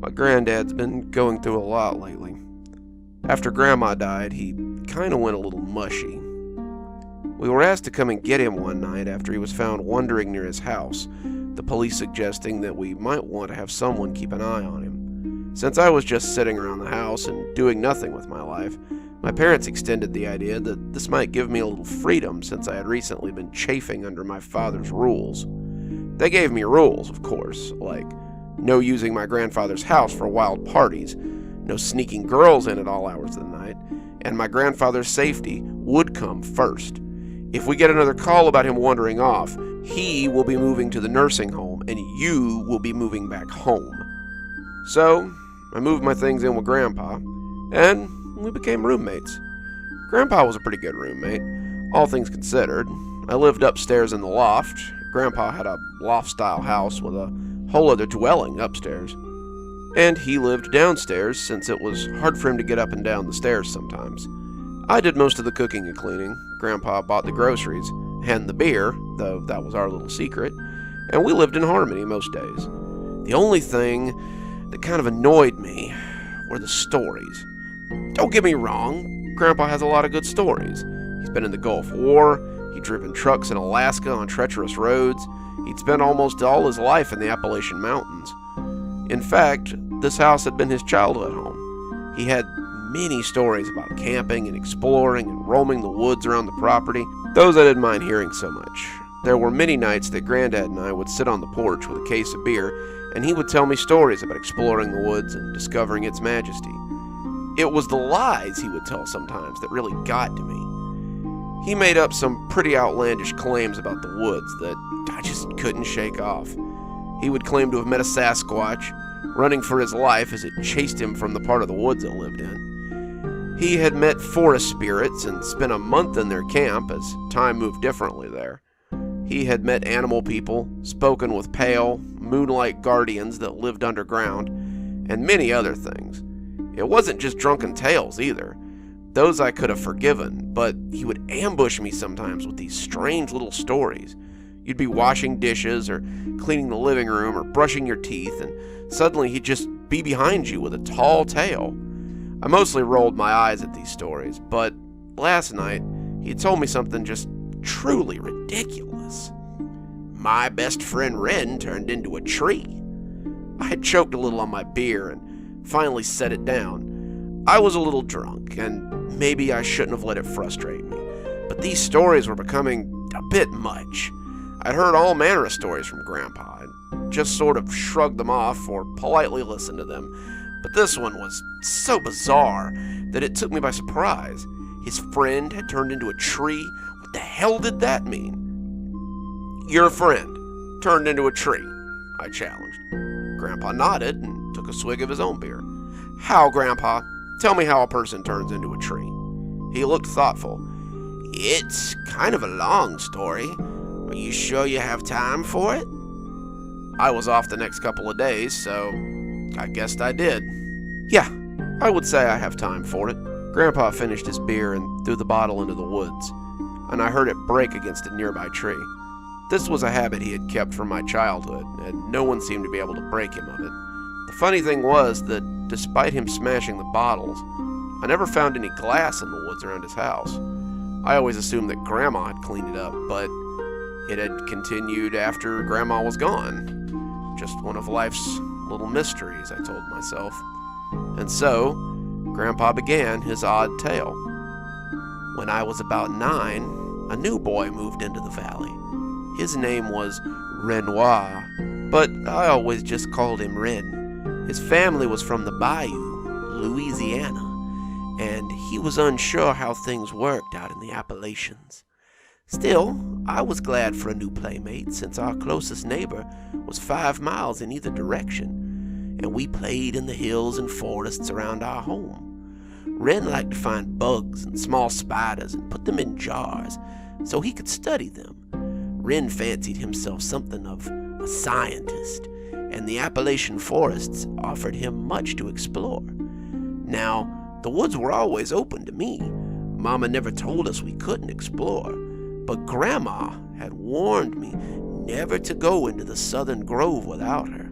My granddad's been going through a lot lately. After Grandma died, he kind of went a little mushy. We were asked to come and get him one night after he was found wandering near his house, the police suggesting that we might want to have someone keep an eye on him. Since I was just sitting around the house and doing nothing with my life, my parents extended the idea that this might give me a little freedom since I had recently been chafing under my father's rules. They gave me rules, of course, like no using my grandfather's house for wild parties, no sneaking girls in at all hours of the night, and my grandfather's safety would come first. If we get another call about him wandering off, he will be moving to the nursing home and you will be moving back home. So, I moved my things in with Grandpa, and we became roommates. Grandpa was a pretty good roommate, all things considered. I lived upstairs in the loft. Grandpa had a loft-style house with a whole other dwelling upstairs. And he lived downstairs since it was hard for him to get up and down the stairs sometimes. I did most of the cooking and cleaning. Grandpa bought the groceries and the beer, though that was our little secret, and we lived in harmony most days. The only thing that kind of annoyed me were the stories. Don't get me wrong, Grandpa has a lot of good stories. He's been in the Gulf War, he'd driven trucks in Alaska on treacherous roads, he'd spent almost all his life in the Appalachian Mountains. In fact, this house had been his childhood home. He had many stories about camping and exploring and roaming the woods around the property, those I didn't mind hearing so much. There were many nights that Granddad and I would sit on the porch with a case of beer, and he would tell me stories about exploring the woods and discovering its majesty. It was the lies he would tell sometimes that really got to me. He made up some pretty outlandish claims about the woods that I just couldn't shake off. He would claim to have met a Sasquatch, running for his life as it chased him from the part of the woods it lived in. He had met forest spirits and spent a month in their camp as time moved differently there. He had met animal people, spoken with pale, moonlight guardians that lived underground, and many other things. It wasn't just drunken tales either. Those I could have forgiven, but he would ambush me sometimes with these strange little stories. You'd be washing dishes or cleaning the living room or brushing your teeth, and suddenly he'd just be behind you with a tall tale. I mostly rolled my eyes at these stories, but last night he told me something just truly ridiculous. My best friend Ren turned into a tree. I had choked a little on my beer and finally set it down. I was a little drunk, and maybe I shouldn't have let it frustrate me, but these stories were becoming a bit much. I'd heard all manner of stories from Grandpa and just sort of shrugged them off or politely listened to them, but this one was so bizarre that it took me by surprise. His friend had turned into a tree? What the hell did that mean? Your friend turned into a tree, I challenged. Grandpa nodded and took a swig of his own beer. How, Grandpa? Tell me how a person turns into a tree. He looked thoughtful. It's kind of a long story. Are you sure you have time for it? I was off the next couple of days, so I guessed I did. Yeah, I would say I have time for it. Grandpa finished his beer and threw the bottle into the woods, and I heard it break against a nearby tree. This was a habit he had kept from my childhood, and no one seemed to be able to break him of it. The funny thing was that despite him smashing the bottles, I never found any glass in the woods around his house. I always assumed that Grandma had cleaned it up, but it had continued after Grandma was gone. Just one of life's little mysteries, I told myself. And so, Grandpa began his odd tale. When I was about 9, a new boy moved into the valley. His name was Renoir, but I always just called him Ren. His family was from the Bayou, Louisiana, and he was unsure how things worked out in the Appalachians. Still, I was glad for a new playmate since our closest neighbor was 5 miles in either direction, and we played in the hills and forests around our home. Ren liked to find bugs and small spiders and put them in jars so he could study them. Ren fancied himself something of a scientist, and the Appalachian forests offered him much to explore. Now, the woods were always open to me. Mama never told us we couldn't explore, but Grandma had warned me never to go into the southern grove without her.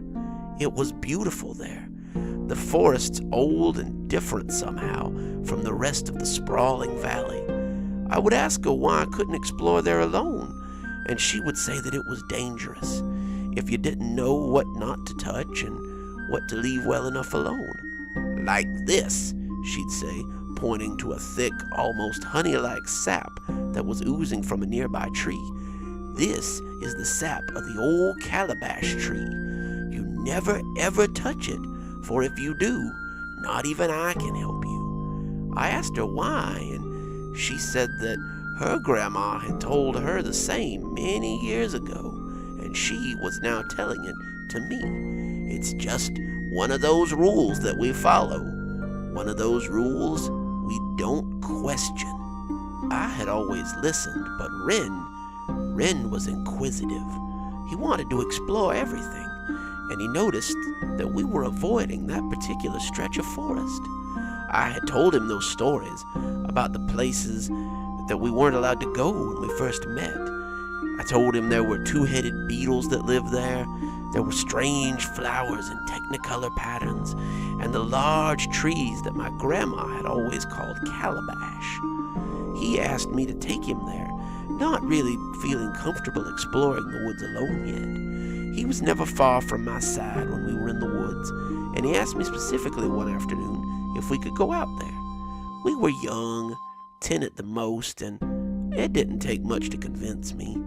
It was beautiful there, The forest's old and different somehow from the rest of the sprawling valley. I would ask her why I couldn't explore there alone, and she would say that it was dangerous if you didn't know what not to touch and what to leave well enough alone. Like this, she'd say, pointing to a thick, almost honey-like sap that was oozing from a nearby tree. This is the sap of the old calabash tree. You never ever touch it, for if you do, not even I can help you. I asked her why, and she said that her grandma had told her the same many years ago, and she was now telling it to me. It's just one of those rules that we follow, one of those rules we don't question. I had always listened, but Ren was inquisitive. He wanted to explore everything, and he noticed that we were avoiding that particular stretch of forest. I had told him those stories about the places that we weren't allowed to go when we first met. I told him there were two-headed beetles that lived there. There were strange flowers in technicolor patterns, and the large trees that my grandma had always called calabash. He asked me to take him there, not really feeling comfortable exploring the woods alone yet. He was never far from my side when we were in the woods, and he asked me specifically one afternoon if we could go out there. We were young, 10 at the most, and it didn't take much to convince me.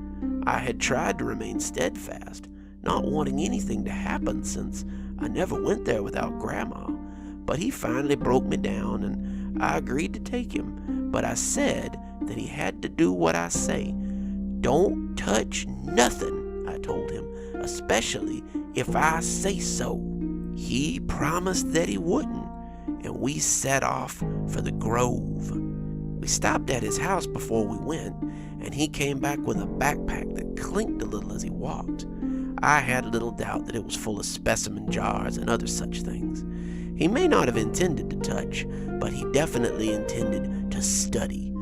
I had tried to remain steadfast, not wanting anything to happen since I never went there without Grandma. But he finally broke me down, and I agreed to take him. But I said that he had to do what I say. Don't touch nothing, I told him, especially if I say so. He promised that he wouldn't, and we set off for the grove. We stopped at his house before we went, and he came back with a backpack that clinked a little as he walked. I had little doubt that it was full of specimen jars and other such things. He may not have intended to touch, but he definitely intended to study.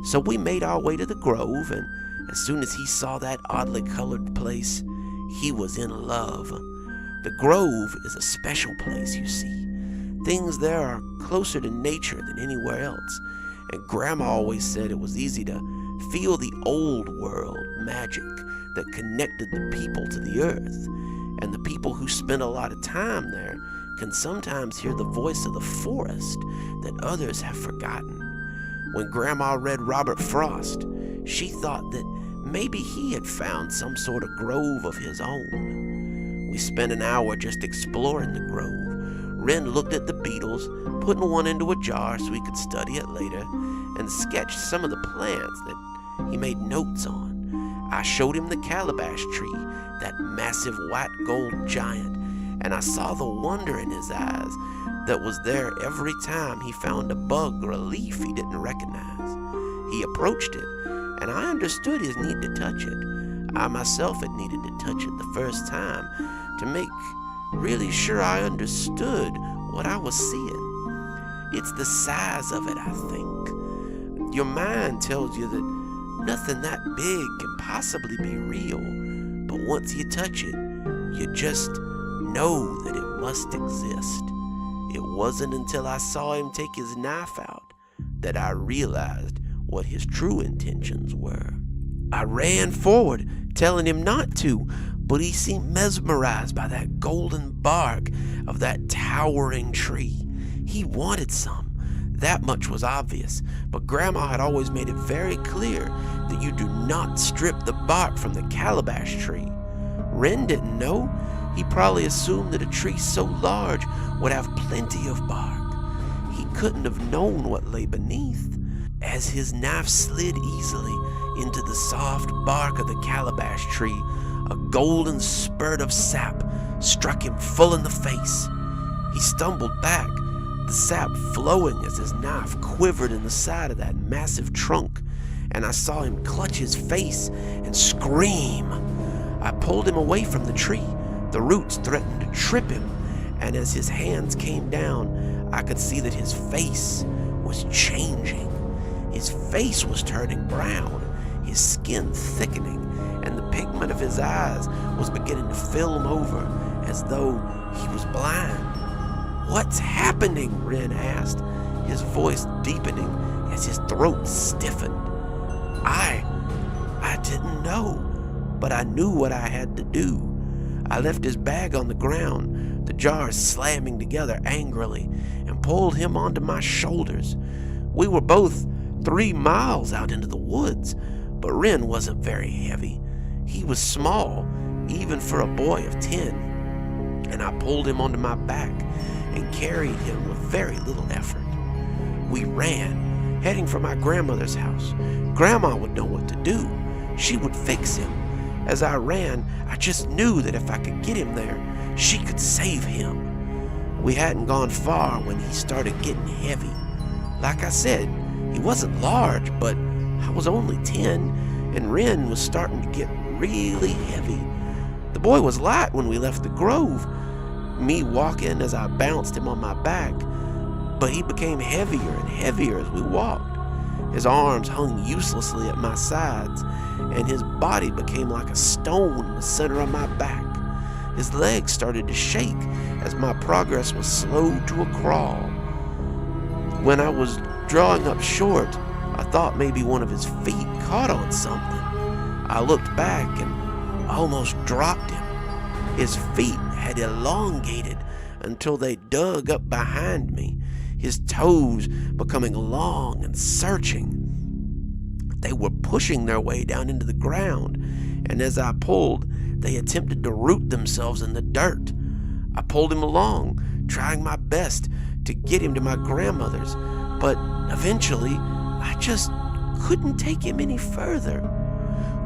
So we made our way to the grove, and as soon as he saw that oddly colored place, he was in love. The grove is a special place, you see. Things there are closer to nature than anywhere else, and Grandma always said it was easy to feel the old world magic that connected the people to the earth, and the people who spend a lot of time there can sometimes hear the voice of the forest that others have forgotten. When Grandma read Robert Frost, she thought that maybe he had found some sort of grove of his own. We spent an hour just exploring the grove. Ren looked at the beetles, putting one into a jar so he could study it later, and sketched some of the plants that he made notes on. I showed him the calabash tree, that massive white gold giant, and I saw the wonder in his eyes that was there every time he found a bug or a leaf he didn't recognize. He approached it, and I understood his need to touch it. I myself had needed to touch it the first time to make really sure I understood what I was seeing. It's the size of it, I think. Your mind tells you that nothing that big can possibly be real, but once you touch it, you just know that it must exist. It wasn't until I saw him take his knife out that I realized what his true intentions were. I ran forward, telling him not to, but he seemed mesmerized by that golden bark of that towering tree. He wanted some. That much was obvious, but Grandma had always made it very clear that you do not strip the bark from the calabash tree. Ren didn't know. He probably assumed that a tree so large would have plenty of bark. He couldn't have known what lay beneath. As his knife slid easily into the soft bark of the calabash tree, a golden spurt of sap struck him full in the face. He stumbled back, the sap flowing as his knife quivered in the side of that massive trunk, and I saw him clutch his face and scream. I pulled him away from the tree. The roots threatened to trip him, and as his hands came down, I could see that his face was changing. His face was turning brown, his skin thickening, and the pigment of his eyes was beginning to film over as though he was blind. "What's happening?" Wren asked, his voice deepening as his throat stiffened. I didn't know, but I knew what I had to do. I left his bag on the ground, the jars slamming together angrily, and pulled him onto my shoulders. We were both 3 miles out into the woods, but Wren wasn't very heavy. He was small, even for a boy of 10, and I pulled him onto my back and carried him with very little effort. We ran, heading for my grandmother's house. Grandma would know what to do. She would fix him. As I ran, I just knew that if I could get him there, she could save him. We hadn't gone far when he started getting heavy. Like I said, he wasn't large, but I was only 10, and Wren was starting to get really heavy. The boy was light when we left the grove, me walking as I bounced him on my back, but he became heavier and heavier as we walked. His arms hung uselessly at my sides, and his body became like a stone in the center of my back. His legs started to shake as my progress was slowed to a crawl. When I was drawing up short, I thought maybe one of his feet caught on something. I looked back and almost dropped him. His feet had elongated until they dug up behind me, his toes becoming long and searching. They were pushing their way down into the ground, and as I pulled, they attempted to root themselves in the dirt. I pulled him along, trying my best to get him to my grandmother's, but eventually, I just couldn't take him any further.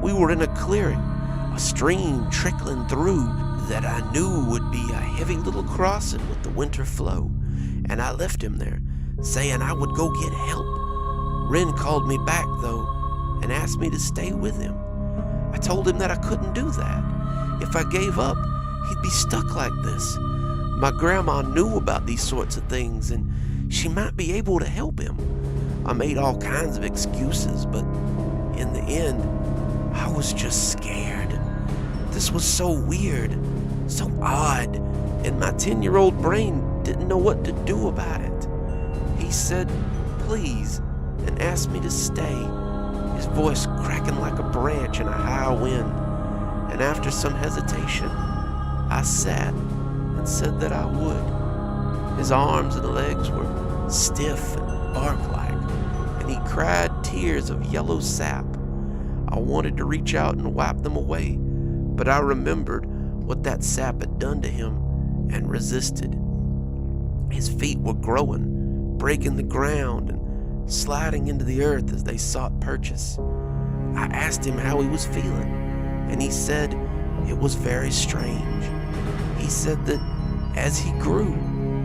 We were in a clearing, a stream trickling through that I knew would be a heavy little crossing with the winter flow, and I left him there, saying I would go get help. Wren called me back, though, and asked me to stay with him. I told him that I couldn't do that. If I gave up, he'd be stuck like this. My grandma knew about these sorts of things, and she might be able to help him. I made all kinds of excuses, but in the end, I was just scared. This was so weird, so odd, and my 10-year-old brain didn't know what to do about it. He said, "Please," and asked me to stay, his voice cracking like a branch in a high wind. And after some hesitation, I sat and said that I would. His arms and legs were stiff and bark-like, and he cried tears of yellow sap. I wanted to reach out and wipe them away, but I remembered what that sap had done to him and resisted. His feet were growing, breaking the ground and sliding into the earth as they sought purchase. I asked him how he was feeling, and he said it was very strange. He said that as he grew,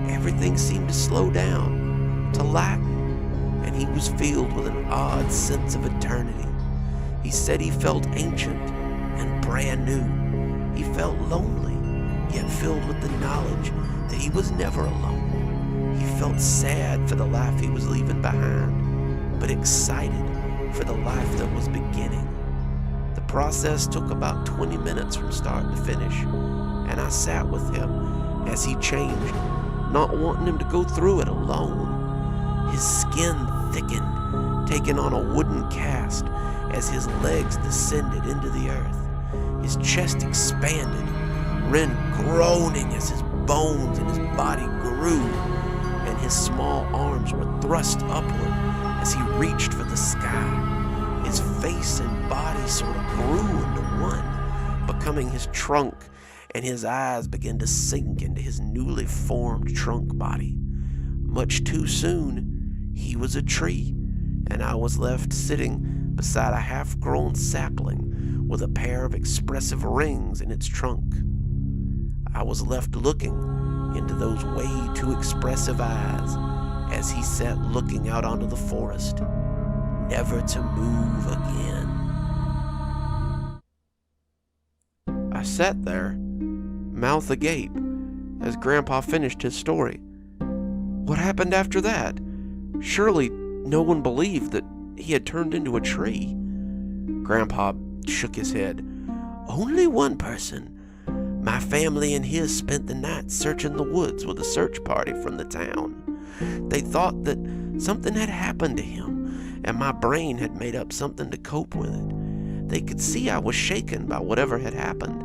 everything seemed to slow down, to lighten, and he was filled with an odd sense of eternity. He said he felt ancient and brand new. He felt lonely, yet filled with the knowledge that he was never alone. He felt sad for the life he was leaving behind, but excited for the life that was beginning. The process took about 20 minutes from start to finish, and I sat with him as he changed, not wanting him to go through it alone. His skin thickened, taking on a wooden cast as his legs descended into the earth. His chest expanded, Wren groaning as his bones and his body grew, and his small arms were thrust upward as he reached for the sky. His face and body sort of grew into one, becoming his trunk, and his eyes began to sink into his newly formed trunk body. Much too soon, he was a tree, and I was left sitting beside a half-grown sapling with a pair of expressive rings in its trunk. I was left looking into those way too expressive eyes as he sat looking out onto the forest, never to move again. I sat there, mouth agape, as Grandpa finished his story. What happened after that? Surely no one believed that he had turned into a tree. Grandpa shook his head. Only one person. My family and his spent the night searching the woods with a search party from the town. They thought that something had happened to him, and my brain had made up something to cope with it. They could see I was shaken by whatever had happened,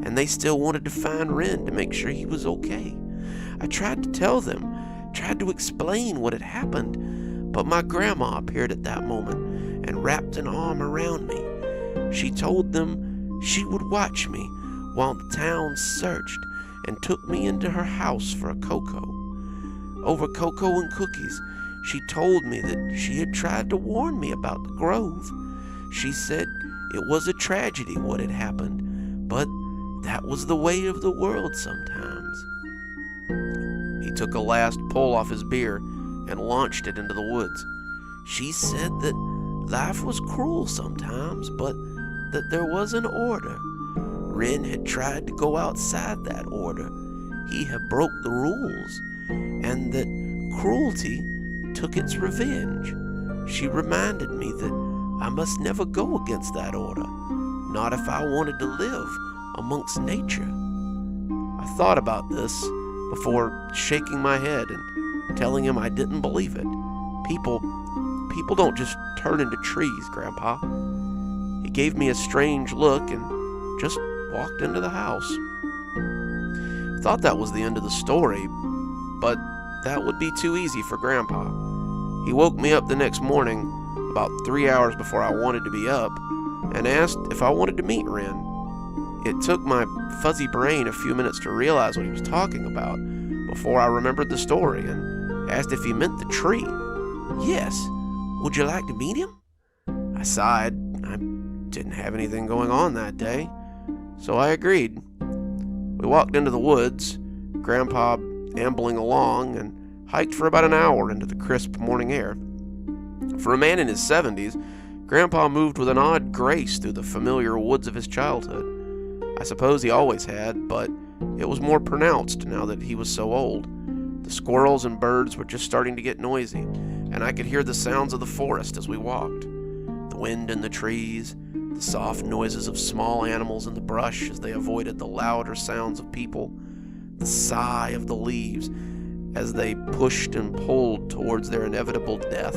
and they still wanted to find Ren to make sure he was okay. I tried to tell them, tried to explain what had happened, but my grandma appeared at that moment and wrapped an arm around me. She told them she would watch me while the town searched, and took me into her house for a cocoa. Over cocoa and cookies, she told me that she had tried to warn me about the grove. She said it was a tragedy what had happened, but that was the way of the world sometimes. He took a last pull off his beer and launched it into the woods. She said that life was cruel sometimes, but that there was an order. Ren had tried to go outside that order. He had broke the rules, and that cruelty took its revenge. She reminded me that I must never go against that order, not if I wanted to live amongst nature. I thought about this before shaking my head and telling him I didn't believe it. People don't just turn into trees, Grandpa. He gave me a strange look and just walked into the house. I thought that was the end of the story, but that would be too easy for Grandpa. He woke me up the next morning, about 3 hours before I wanted to be up, and asked if I wanted to meet Ren. It took my fuzzy brain a few minutes to realize what he was talking about before I remembered the story, and asked if he meant the tree. Yes, would you like to meet him? I sighed. I didn't have anything going on that day, so I agreed. We walked into the woods, Grandpa ambling along, and hiked for about an hour into the crisp morning air. For a man in his 70s, Grandpa moved with an odd grace through the familiar woods of his childhood. I suppose he always had, but it was more pronounced now that he was so old. The squirrels and birds were just starting to get noisy, and I could hear the sounds of the forest as we walked. The wind in the trees, the soft noises of small animals in the brush as they avoided the louder sounds of people, the sigh of the leaves as they pushed and pulled towards their inevitable death.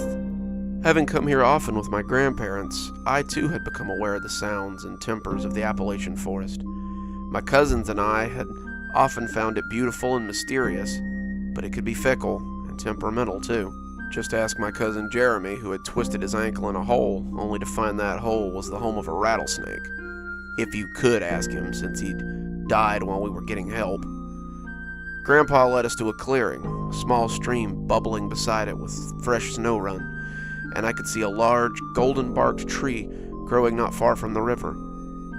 Having come here often with my grandparents, I too had become aware of the sounds and tempers of the Appalachian forest. My cousins and I had often found it beautiful and mysterious, but it could be fickle and temperamental too. Just ask my cousin Jeremy, who had twisted his ankle in a hole, only to find that hole was the home of a rattlesnake. If you could ask him, since he'd died while we were getting help. Grandpa led us to a clearing, a small stream bubbling beside it with fresh snow run, and I could see a large, golden-barked tree growing not far from the river.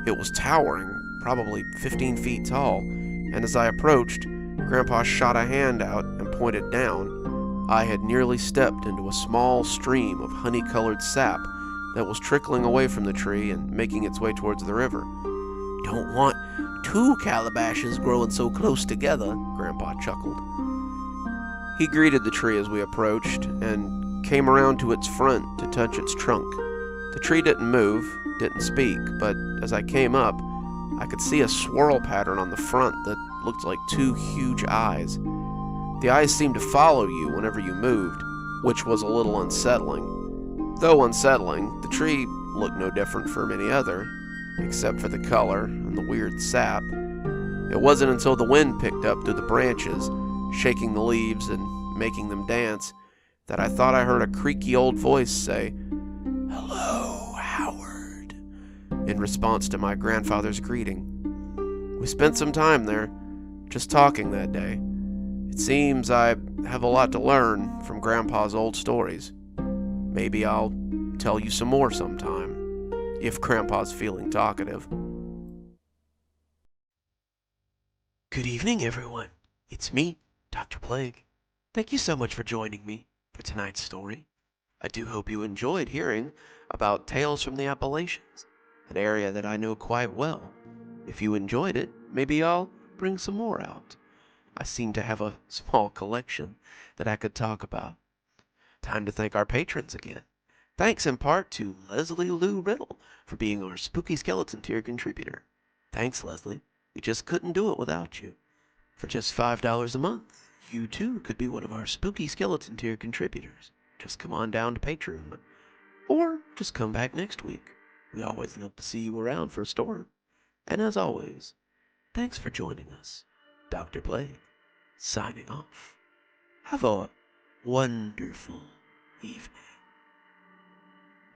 It was towering, probably 15 feet tall, and as I approached, Grandpa shot a hand out and pointed down. I had nearly stepped into a small stream of honey-colored sap that was trickling away from the tree and making its way towards the river. "Don't want 2 calabashes growing so close together," Grandpa chuckled. He greeted the tree as we approached and came around to its front to touch its trunk. The tree didn't move, didn't speak, but as I came up, I could see a swirl pattern on the front that looked like 2 huge eyes. The eyes seemed to follow you whenever you moved, which was a little unsettling. Though unsettling, the tree looked no different from any other, except for the color and the weird sap. It wasn't until the wind picked up through the branches, shaking the leaves and making them dance, that I thought I heard a creaky old voice say, "Hello, Howard," in response to my grandfather's greeting. We spent some time there, just talking that day. It seems I have a lot to learn from Grandpa's old stories. Maybe I'll tell you some more sometime, if Grandpa's feeling talkative. Good evening, everyone. It's me, Dr. Plague. Thank you so much for joining me for tonight's story. I do hope you enjoyed hearing about Tales from the Appalachians, an area that I know quite well. If you enjoyed it, maybe I'll bring some more out. I seem to have a small collection that I could talk about. Time to thank our patrons again. Thanks in part to Leslie Lou Riddle for being our Spooky Skeleton tier contributor. Thanks, Leslie. We just couldn't do it without you. For just $5 a month, you too could be one of our spooky skeleton tier contributors. Just come on down to Patreon. Or just come back next week. We always love to see you around for a story. And as always, thanks for joining us. Dr. Plague, signing off. Have a wonderful evening.